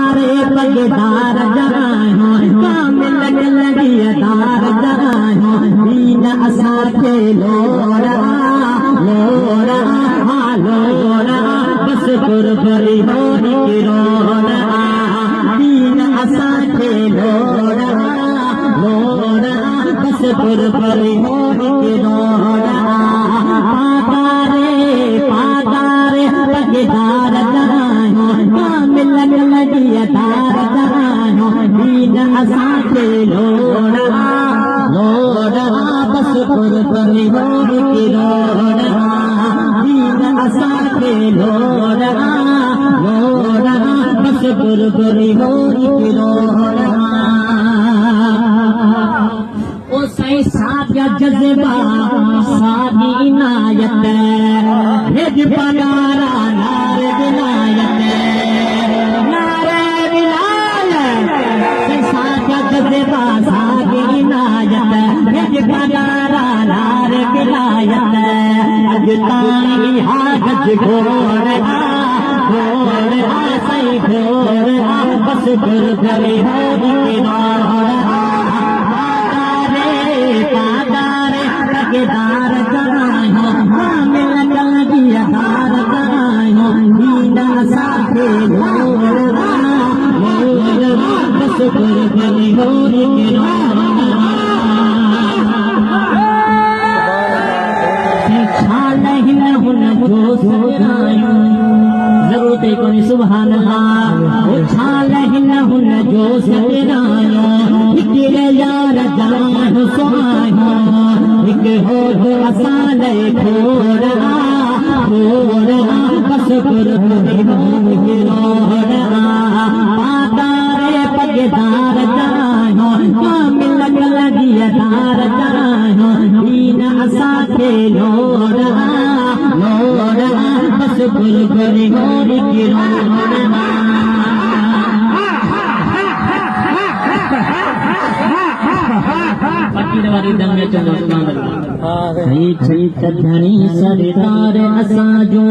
पातारे पगदार जायो कामिल लगियदार जायो दीन असांखे लोड़ा लोड़ा लोड़ा बस कुर्बरी होनी किरोड़ा दीन असांखे लोड़ा लोड़ा बस कुर्बरी होनी किरोड़ा पातारे पगदार जायो कामिल लगियदार जायो दीन असांखे लोड़ा लोड़ा बस कुर्बरी होनी किरोड़ा दीन असांखे लोड़ा लोड़ा बस कुर्बरी होनी किरोड़ा ओ साईं साजा जज़्बा सादी इनायत हिज पगारा नारे विलायत साईं साजा जज़्बा सादी इनायत हिज पगारा नारे विलायत अजताई हाजत घोड़ साईं घोड़ बस कुर्बरी होनी किरोड़ा पातारे पगदार जायो कामिल लगियदार जायो दीन असांखे लोड़ा लोड़ा बस कुर्बरी होनी किरोड़ा छाल हिन हुन जो सुरायो ज़रूरत कोन्हे सुभान अल्लाह छाल हिन हुन जो सुरायो हिकिड़े यार जान सुहायो हिकु हो असां लाइ खोड़ा खोड़ा बस कुर्बरी होनी किरोड़ा पातारे पगदार जायो कामिल लगियदार जायो दीन असांखे लोड़ा लोड़ा बस कुर्बरी होनी किरोड़ा वारी दंगे चलो सही धनी सरदार असांजो।